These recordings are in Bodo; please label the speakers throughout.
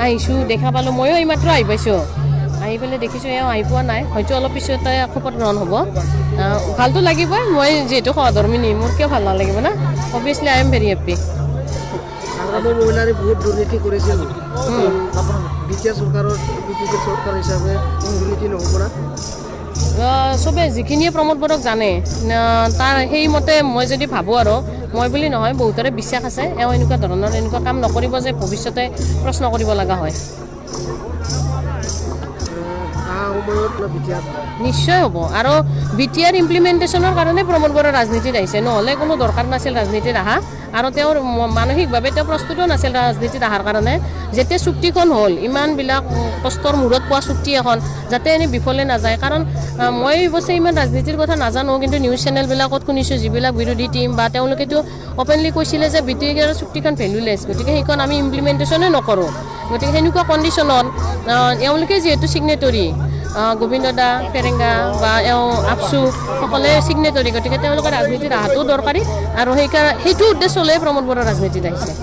Speaker 1: আহিছোঁ দেখা পালোঁ ময়ো এইমাত্ৰ আহি পাইছোঁ আহি পেলাই দেখিছোঁ এওঁ আহি পোৱা নাই হয়তো অলপ পিছতে খোপত ৰন হ'ব ভালতো লাগিবই মই যিহেতু সহধৰ্মিনী মোৰ কিয় ভাল নালাগিব না অভিয়াছলি আই এম ভেৰি হেপ্পী
Speaker 2: মহিলাৰে বহুত দুৰ্নীতি কৰিছিল বিটিআৰ চৰকাৰৰ বিজেপি চৰকাৰ হিচাপে দুৰ্নীতি নহ'ব না
Speaker 1: চবে যিখিনিয়ে প্ৰমোদ বৰক জানে তাৰ সেইমতে মই যদি ভাবোঁ আৰু মই বুলি নহয় বহুতৰে বিশ্বাস আছে এওঁ এনেকুৱা ধৰণৰ এনেকুৱা কাম নকৰিব যে ভৱিষ্যতে প্ৰশ্ন কৰিব লগা হয় নিশ্চয় হ'ব আৰু বিটিআৰ ইমপ্লিমেণ্টেশ্যনৰ কাৰণে প্ৰমোদ বৰা ৰাজনীতিত আহিছে নহ'লে কোনো দৰকাৰ নাছিল ৰাজনীতিত অহা আৰু তেওঁৰ মানসিকভাৱে তেওঁ প্ৰস্তুতো নাছিল ৰাজনীতিত অহাৰ কাৰণে যেতিয়া চুক্তিখন হ'ল ইমানবিলাক কষ্টৰ মূৰত পোৱা চুক্তি এখন যাতে এনেই বিফলে নাযায় কাৰণ মই অৱশ্যে ইমান ৰাজনীতিৰ কথা নাজানো কিন্তু নিউজ চেনেলবিলাকত শুনিছোঁ যিবিলাক বিৰোধী টীম বা তেওঁলোকেতো অপেনলি কৈছিলে যে বিটিআৰ চুক্তিখন ভেলুলেছ গতিকে সেইখন আমি ইমপ্লিমেণ্টেশ্যনে নকৰোঁ গতিকে সেনেকুৱা কণ্ডিশ্যনত এওঁলোকে যিহেতু ছিগনেটৰী গোবিন্দ দা ফেৰেংগা বা এওঁ আপচু সকলে ছিগনেটৰী গতিকে তেওঁলোকে ৰাজনীতিত অহাটো দৰকাৰী আৰু সেইকাৰণে সেইটো উদ্দেশ্য লৈ প্ৰমোদ বৰা ৰাজনীতিত আহিছে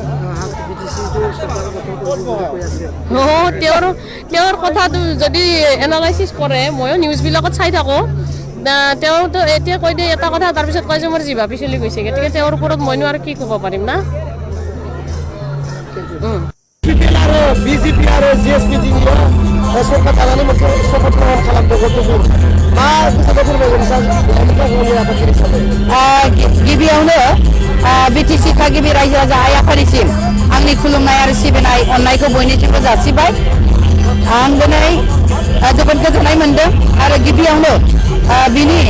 Speaker 1: তেওঁৰ কথাটো যদি এনালাইচিছ কৰে ময়ো নিউজবিলাকত চাই থাকোঁ তেওঁতো এতিয়া কৈ দিয়ে এটা কথা তাৰপিছত কয় যে মোৰ জিভা পিছলি গৈছে গতিকে তেওঁৰ ওপৰত মইনো আৰু কি ক'ব পাৰিম না
Speaker 2: BJP आरो GSP सरकार दानानै मोनसे शपथ ग्रहण खालामदों गथ'फोर मा खोथाखौ फोरमायगोन
Speaker 3: गिबियावनो बिटिसि थागिबि रायजो राजा आइ आफानिसिम आंनि खुलुमनाय आरो सिबिनाय अननायखौ बयनिसिमबो जासिबाय आं दिनै जोबोद गोजोननाय मोनदों आरो गिबियावनो बिनि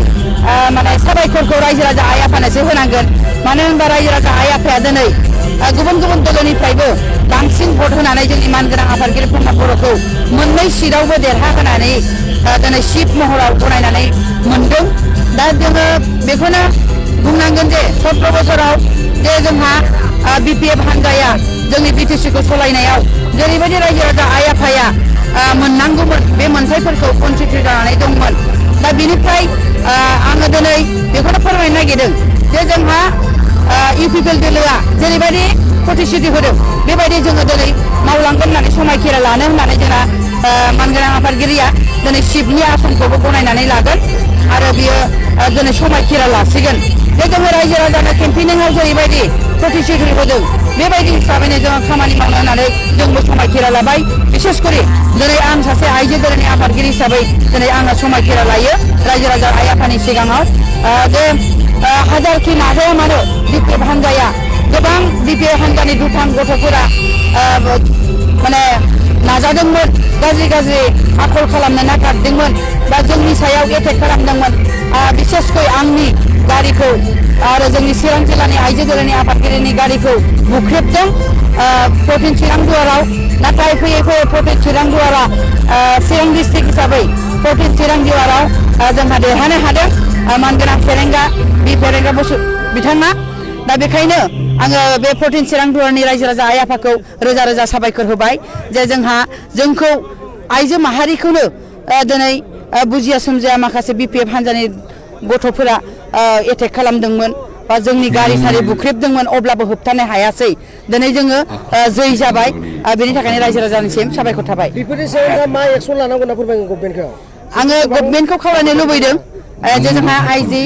Speaker 3: माने साबायखरखौ रायजो राजा आइ आफानोसो होनांगोन मानो होनबा रायजो राजा आइ आफाया दिनै गुबुन गुबुन दलनिफ्रायबो बांसिन भट होनानै जोंनि मानगोनां आफादगिरि प्रमोद बर'खौ मोननै सिटआवबो देरहाहोनानै दिनै चिफ महराव गनायनानै मोनदों दा जोङो बेखौनो बुंनांगोन जे 17 बोसोराव जे जोंहा बिपिएफ हान्जाया जोंनि बिटिसिखौ सालायनायाव जेरैबायदि रायजो राजा आइ आफाया मोननांगौमोन बे मोनथायफोरखौ कनसिडार जानानै दंमोन दा बिनिफ्राय आङो दिनै बेखौनो फोरमायनो नागिरदों जे जोंहा इउपिपिएल दोलोआ जेरैबायदि प्रतिश्रुति होदों बेबायदि जोङो दिनै मावलांगोन होननानै समायखिरा लानो होननानै जोंना मानगोनां आफादगिरिया दिनै चिफनि आसनखौबो गनायनानै लागोन आरो बियो दिनै समायखिरा लासिगोन जे जोङो रायजो राजानो केम्पेनिंआव जेरैबायदि प्रतिश्रुति होदों बेबायदि हिसाबैनो जोङो खामानि मावनो होननानै जोंबो समायखिरा लाबाय बिसेस करि दिनै आं सासे आइजो दोलोनि आफादगिरि हिसाबै दिनै आङो समायखिरा लायो रायजो राजा आइ आफानि सिगाङाव जे हाजारखि नाजाया मानो बिपिएफ हान्जाया गोबां बिपिएफ हान्जानि दुथां गथ'फोरा माने नाजादोंमोन गाज्रि आखल खालामनो नागारदोंमोन बा जोंनि सायाव एटेक खालामदोंमोन बिसेसकै आंनि गारिखौ आरो जोंनि चिरां जिल्लानि आइजो दोलोनि आफादगिरिनि गारिखौ बुख्रेबदों 14 चिरां दुवाराव नाथाय फैयै फैयै 14 चिरां दुवारा चिरां डिस्ट्रिक्ट हिसाबै 14 चिरां दुवाराव जोंहा देरहानो हादों मानगोनां फेरेंगा बि फेरेंगा बिथाङा दा बेखायनो आङो बे 14 चिरां दुवारनि रायजो राजा आइ आफाखौ रोजा रोजा साबायखर होबाय जे जोंखौ आइजो माहारिखौनो दिनै बुजिया सोमजिया माखासे बिपिएफ हान्जानि गथ'फोरा एटेक खालामदोंमोन बा जोंनि गारि सारि बुख्रेबदोंमोन अब्लाबो होबथानो हायासै दिनै जोङो जै जाबाय बेनि थाखायनो रायजो राजानिसिम साबायखर थाबाय
Speaker 2: बेफोरनि सायाव दा मा एक्सन लानांगौ होनना फोरमायगोन गभर्नमेन्टखौ
Speaker 3: आङो गभर्नमेन्टखौ खावलायनो लुबैदों जे जोंहा आइजि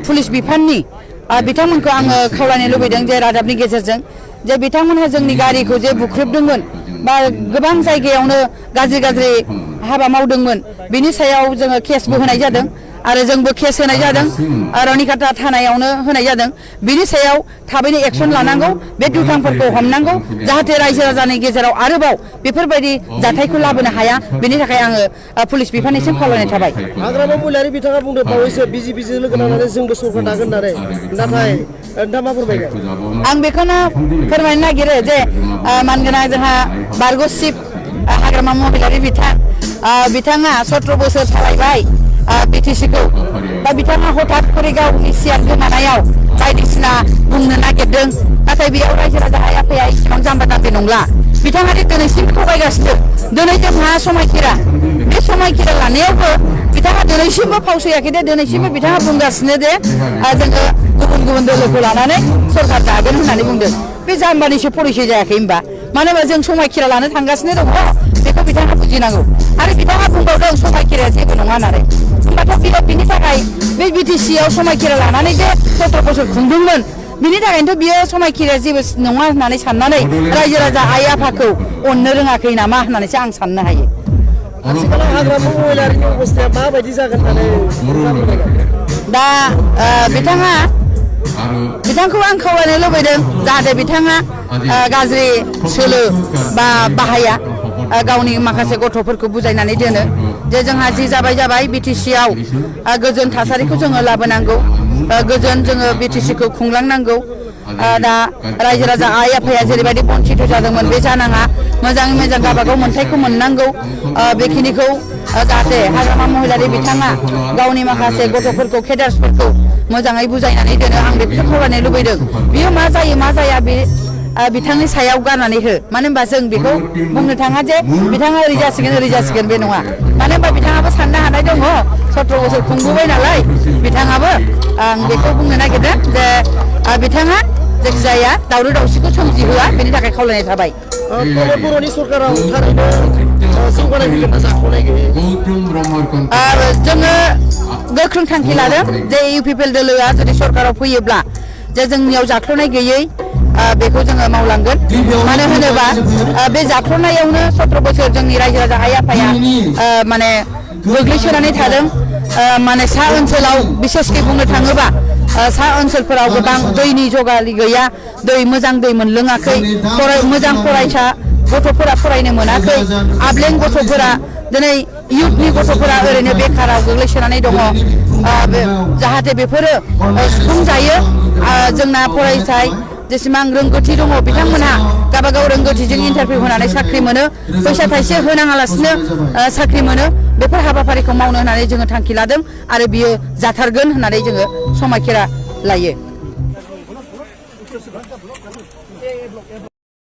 Speaker 3: पुलिस बिफाननि बिथांमोनखौ आङो खावलायनो लुबैदों जे रादाबनि गेजेरजों जे बिथांमोनहा जोंनि गारिखौ जे बुख्रेबदोंमोन बा गोबां जायगायावनो गाज्रि हाबा मावदोंमोन बिनि सायाव जोङो केसबो होनाय जादों आरो जोंबो केस होनाय जादों रनिकाटा थानायावनो होनाय जादों बिनि सायाव थाबैनो एक्सन लानांगौ बे दुथांफोरखौ हमनांगौ जाहाथे रायजो राजानि गेजेराव आरोबाव बेफोरबायदि जाथायखौ लाबोनो हाया बेनि थाखाय आङो पुलिस बिफाननिसिम खावलायनाय थाबाय
Speaker 2: हाग्रामा महिलारि बिथाङा बुंदों बावैसो बिजेपिजों लोगो नांनानै जोंबो सरकार दागोन होननानै नाथाय नोंथाङा मा फोरमायगोन
Speaker 3: आं बेखौनो फोरमायनो नागिरो जे मानगोनां जोंहा बारग' चिफ हाग्रामा महिलारि बिथाङा 17 बोसोर सालायबाय बिटिसिखौ दा बिथाङा हठात करे गावनि सियार गोमानायाव बायदिसिना बुंनो नागिरदों नाथाय बेयाव रायजो राजा आइ आफाया इसेबां जाम्बा जाम्बि नंला बिथाङा दिनैसिम थगायगासिनो दिनै जोंहा समायखिरा बे समायखिरा लानायावबो बिथाङा दिनैसिमबो फावसयाखै दे दिनैसिमबो बिथाङा बुंगासिनो जे जोङो गुबुन दोलोखौ लानानै सरकार दागोन होननानै बुंदों बे जाम्बानिसो परिचय जायाखै होनबा मानो होनबा जों समायखिरा लानो थांगासिनो दङ बेखौ बिथाङा बुजिनांगौ आरो बिथाङा बुंबावदों समायखिराया जेबो नङा होननानै होनबाथ' बिनि थाखाय बे बिटिसिआव समायखिरा लानानै जे 17 बोसोर खुंदोंमोन बिनि थाखायनोथ' बियो समायखिराया जेबो नङा होननानै साननानै रायजो राजा आइ आफाखौ अननो रोङाखै नामा होननानैसो आं साननो हायो
Speaker 2: आथिखालाव हाग्रामा महिलारिनि अबस्थाया माबायदि जागोन होननानै
Speaker 3: दा बिथांखौ आं खावलायनो लुबैदों जाहाथे बिथाङा गाज्रि सोलो बा बाहाया गावनि माखासे गथ'फोरखौ बुजायनानै दोनो जे जोंहा जि जाबाय बिटिसिआव गोजोन थासारिखौ जोङो लाबोनांगौ गोजोन जोङो बिटिसिखौ खुंलांनांगौ दा रायजो राजा आइ आफाया जेरैबायदि बन्सित जादोंमोन बे जानाङा मोजाङै मोजां गावबागाव मोन्थायखौ मोननांगौ बेखिनिखौ जाहाथे हाग्रामा महिलारि बिथाङा गावनि माखासे गथ'फोरखौ केडार्सफोरखौ मोजाङै बुजायनानै दोनो आं बेखौसो खावलायनो लुबैदों बियो मा जाया बे बिथांनि सायाव गारनानै हो मानो होनबा जों बेखौ बुंनो थाङा जे बिथाङा ओरै जासिगोन बे नङा मानो होनबा बिथाङाबो साननो हानाय दङ 17 बोसोर खुंबोबाय नालाय बिथाङाबो आं बेखौ बुंनो नागिरदों जे बिथाङा जायखिजाया दावराव दावसिखौ सोमजिहोआ बेनि थाखाय खावलायनाय थाबाय
Speaker 2: बर'नि सरकाराव थारैनो जौगानाय फैगोन ना जाखांनाय गैयै
Speaker 3: जोङो गोख्रों थांखि लादों जे इउपिपिएल दोलोआ जुदि सरकाराव फैयोब्ला जे जोंनियाव जाख्ल'नाय गैयै बेखौ जोङो मावलांगोन मानो होनोबा बे जाख्ल'नायावनो 17 बोसोर जोंनि रायजो राजा आइ आफाया माने गोग्लैसोनानै थादों माने सा ओनसोलाव बिसेसकै बुंनो थाङोबा सा ओनसोलफोराव गोबां दैनि जगालि गैया मोजां दै मोनलोङाखै मोजां फरायसा गथ'फोरा फरायनो मोनाखै आबलें गथ'फोरा दिनै इयुथनि गथ'फोरा ओरैनो बेखाराव गोग्लैसोनानै दङ जाहाथे बेफोरो सुफुंजायो जोंना फरायसा जेसेबां रोंगौथि दङ बिथांमोनहा गावबागाव रोंगौथिजों इन्टारभिउ होनानै साख्रि मोनो फैसा थाइसे होनाङालासिनो साख्रि मोनो बेफोर हाबाफारिखौ मावनो होननानै जोङो थांखि लादों आरो बियो जाथारगोन होननानै जोङो समायखिरा लायो